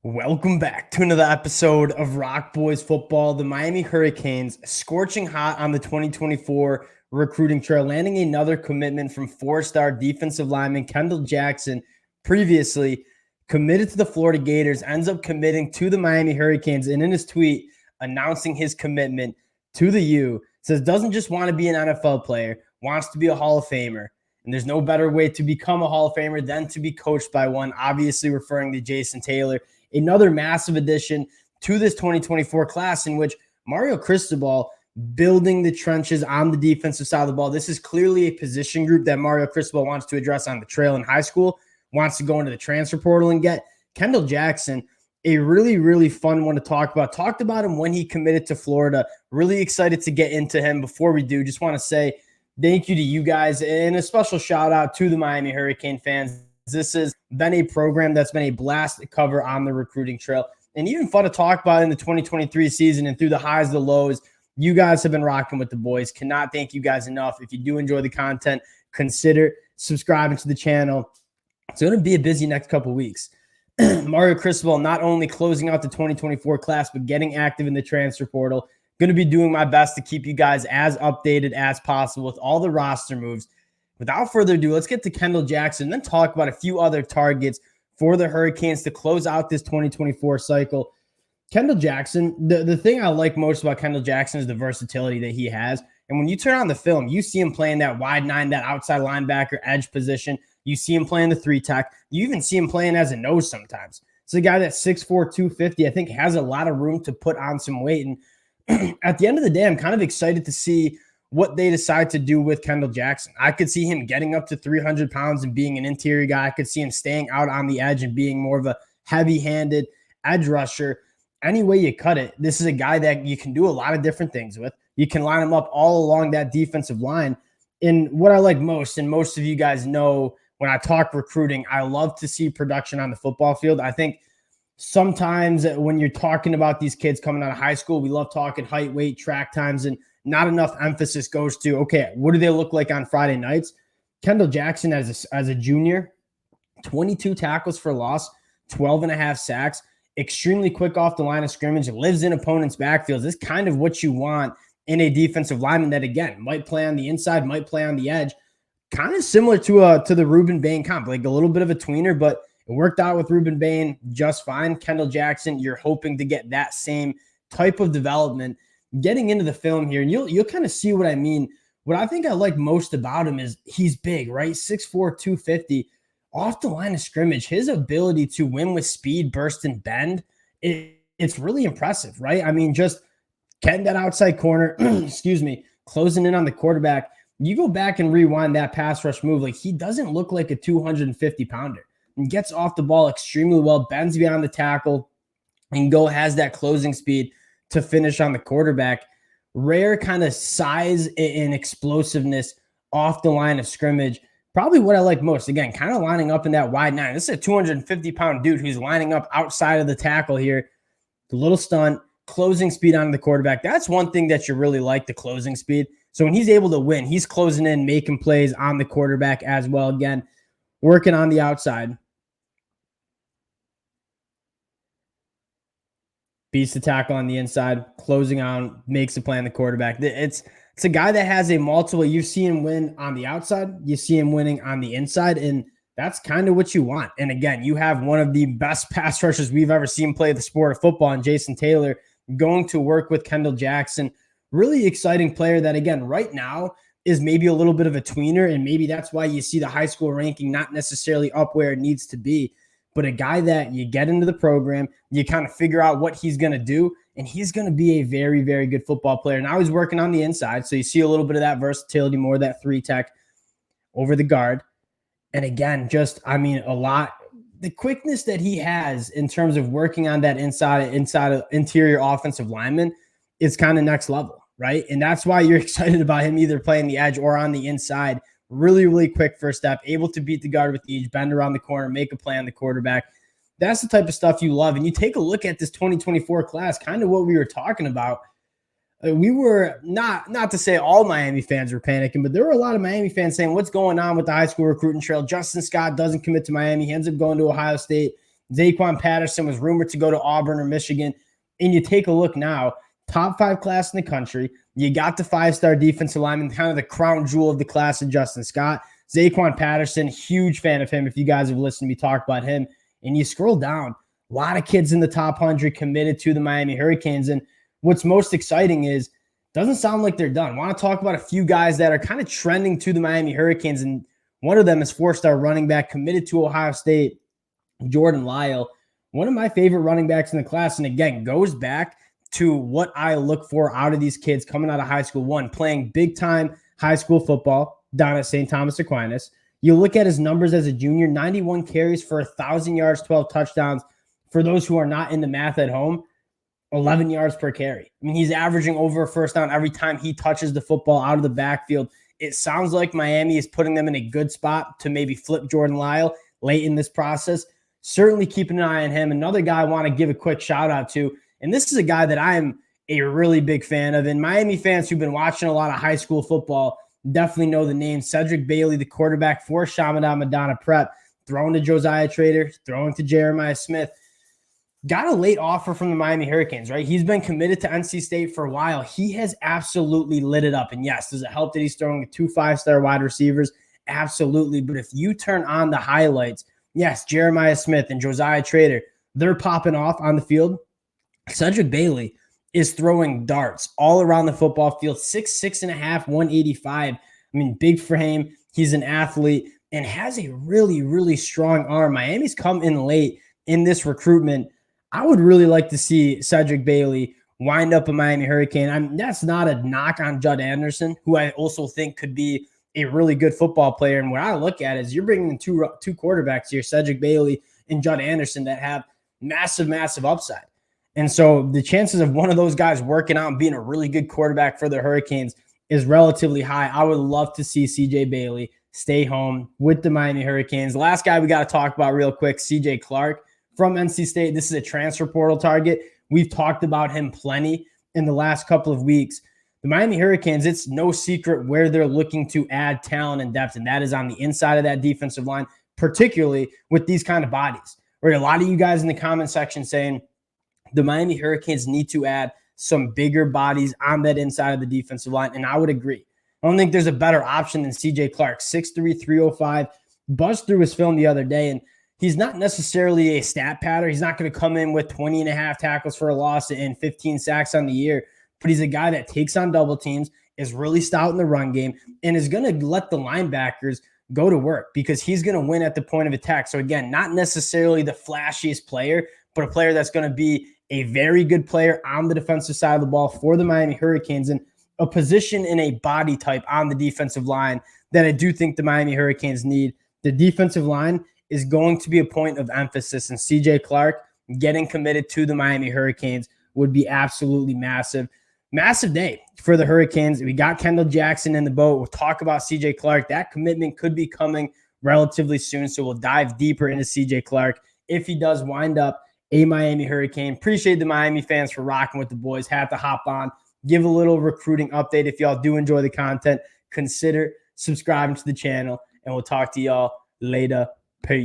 Welcome back to another episode of Rock Boys Football. The Miami Hurricanes scorching hot on the 2024 recruiting trail, landing another commitment from four-star defensive lineman Kendall Jackson, previously committed to the Florida Gators, ends up committing to the Miami Hurricanes, and in his tweet announcing his commitment to the U, says doesn't just want to be an NFL player, wants to be a Hall of Famer. And there's no better way to become a Hall of Famer than to be coached by one, obviously referring to Jason Taylor. Another massive addition to this 2024 class in which Mario Cristobal building the trenches on the defensive side of the ball. This is clearly a position group that Mario Cristobal wants to address on the trail in high school, wants to go into the transfer portal and get. Kendall Jackson, a really, really fun one to talk about. Talked about him when he committed to Florida. Really excited to get into him. Before we do, just want to say thank you to you guys and a special shout out to the Miami Hurricane fans. This has been a program that's been a blast to cover on the recruiting trail and even fun to talk about in the 2023 season and through the highs, the lows. You guys have been rocking with the boys. Cannot thank you guys enough. If you do enjoy the content, consider subscribing to the channel. It's going to be a busy next couple weeks. Mario Cristobal not only closing out the 2024 class, but getting active in the transfer portal. Going to be doing my best to keep you guys as updated as possible with all the roster moves. Without further ado, let's get to Kendall Jackson and then talk about a few other targets for the Hurricanes to close out this 2024 cycle. Kendall Jackson, the thing I like most about Kendall Jackson is the versatility that he has. And when you turn on the film, you see him playing that wide nine, that outside linebacker edge position. You see him playing the three tech. You even see him playing as a nose sometimes. It's a guy that's 6'4", 250, I think has a lot of room to put on some weight. And at the end of the day, I'm kind of excited to see what they decide to do with Kendall Jackson. I could see him getting up to 300 pounds and being an interior guy. I could see him staying out on the edge and being more of a heavy-handed edge rusher. Any way you cut it, this is a guy that you can do a lot of different things with. You can line him up all along that defensive line. And what I like most, and most of you guys know when I talk recruiting, I love to see production on the football field. I think sometimes when you're talking about these kids coming out of high school, we love talking height, weight, track times, and not enough emphasis goes to, okay, what do they look like on Friday nights? Kendall Jackson as a junior, 22 tackles for loss, 12 and a half sacks, extremely quick off the line of scrimmage, lives in opponents' backfields. This is kind of what you want in a defensive lineman that, again, might play on the inside, might play on the edge. Kind of similar to the Ruben Bain comp, like a little bit of a tweener, but it worked out with Ruben Bain just fine. Kendall Jackson, you're hoping to get that same type of development. Getting into the film here, and you'll kind of see what I mean. What I think I like most about him is he's big, right? 6'4", 250. Off the line of scrimmage, his ability to win with speed, burst, and bend, it's really impressive, right? I mean, just getting that outside corner, excuse me, closing in on the quarterback. You go back and rewind that pass rush move, like he doesn't look like a 250-pounder. And gets off the ball extremely well, bends beyond the tackle, and has that closing speed to finish on the quarterback. Rare kind of size and explosiveness off the line of scrimmage. Probably what I like most. Again, kind of lining up in that wide nine. This is a 250-pound dude who's lining up outside of the tackle here. The little stunt, closing speed on the quarterback. That's one thing that you really like, the closing speed. So when he's able to win, he's closing in, making plays on the quarterback as well. Again, working on the outside. Beats the tackle on the inside, closing on, makes the play on the quarterback. It's a guy that has a multiple. You see him win on the outside. You see him winning on the inside, and that's kind of what you want. And again, you have one of the best pass rushers we've ever seen play the sport of football, and Jason Taylor going to work with Kendall Jackson. Really exciting player that, again, right now is maybe a little bit of a tweener, and maybe that's why you see the high school ranking not necessarily up where it needs to be. But a guy that you get into the program, you kind of figure out what he's going to do, and he's going to be a very, very good football player. Now he's working on the inside, so you see a little bit of that versatility, more of that three tech over the guard. And again, just, I mean, a lot. The quickness that he has in terms of working on that inside of interior offensive lineman is kind of next level, right? And that's why you're excited about him either playing the edge or on the inside. Really, really quick first step, able to beat the guard with ease, bend around the corner, make a play on the quarterback. That's the type of stuff you love. And you take a look at this 2024 class, kind of what we were talking about. We were not to say all Miami fans were panicking, but there were a lot of Miami fans saying, what's going on with the high school recruiting trail? Justin Scott doesn't commit to Miami. He ends up going to Ohio State. Zaquan Patterson was rumored to go to Auburn or Michigan. And you take a look now, top 5 class in the country. You got the 5-star defensive lineman, kind of the crown jewel of the class of Justin Scott. Zaquan Patterson, huge fan of him if you guys have listened to me talk about him. And you scroll down, a lot of kids in the top 100 committed to the Miami Hurricanes. And what's most exciting is, doesn't sound like they're done. I want to talk about a few guys that are kind of trending to the Miami Hurricanes, and one of them is 4-star running back committed to Ohio State, Jordan Lyle. One of my favorite running backs in the class, and again, goes back to what I look for out of these kids coming out of high school. One, playing big-time high school football down at St. Thomas Aquinas. You look at his numbers as a junior, 91 carries for 1,000 yards, 12 touchdowns. For those who are not in the math at home, 11 yards per carry. I mean, he's averaging over a first down every time he touches the football out of the backfield. It sounds like Miami is putting them in a good spot to maybe flip Jordan Lyle late in this process. Certainly keeping an eye on him. Another guy I want to give a quick shout out to, and this is a guy that I am a really big fan of, and Miami fans who've been watching a lot of high school football definitely know the name. Cedric Bailey, the quarterback for Chaminade Madonna Prep, throwing to Josiah Trader, throwing to Jeremiah Smith. Got a late offer from the Miami Hurricanes, right? He's been committed to NC State for a while. He has absolutely lit it up. And yes, does it help that he's throwing 2 5-star wide receivers? Absolutely. But if you turn on the highlights, yes, Jeremiah Smith and Josiah Trader, they're popping off on the field. Cedric Bailey is throwing darts all around the football field, 6'6.5", 185. I mean, big frame. He's an athlete and has a really, really strong arm. Miami's come in late in this recruitment. I would really like to see Cedric Bailey wind up a Miami Hurricane. That's not a knock on Judd Anderson, who I also think could be a really good football player. And what I look at is you're bringing in two quarterbacks here, Cedric Bailey and Judd Anderson, that have massive, massive upside. And so the chances of one of those guys working out and being a really good quarterback for the Hurricanes is relatively high. I would love to see CJ Bailey stay home with the Miami Hurricanes. The last guy we got to talk about real quick, CJ Clark from NC State. This is a transfer portal target. We've talked about him plenty in the last couple of weeks. The Miami Hurricanes, it's no secret where they're looking to add talent and depth, and that is on the inside of that defensive line, particularly with these kind of bodies. Right? A lot of you guys in the comment section saying the Miami Hurricanes need to add some bigger bodies on that inside of the defensive line, and I would agree. I don't think there's a better option than CJ Clark, 6'3", 305. Buzzed through his film the other day, and he's not necessarily a stat pattern. He's not going to come in with 20 and a half tackles for a loss and 15 sacks on the year, but he's a guy that takes on double teams, is really stout in the run game, and is going to let the linebackers go to work because he's going to win at the point of attack. So again, not necessarily the flashiest player, but a player that's going to be a very good player on the defensive side of the ball for the Miami Hurricanes, and a position in a body type on the defensive line that I do think the Miami Hurricanes need. The defensive line is going to be a point of emphasis, and CJ Clark getting committed to the Miami Hurricanes would be absolutely massive. Massive day for the Hurricanes. We got Kendall Jackson in the boat. We'll talk about CJ Clark. That commitment could be coming relatively soon, so we'll dive deeper into CJ Clark if he does wind up a Miami Hurricane. Appreciate the Miami fans for rocking with the boys. Had to hop on, give a little recruiting update. If y'all do enjoy the content, consider subscribing to the channel, and we'll talk to y'all later.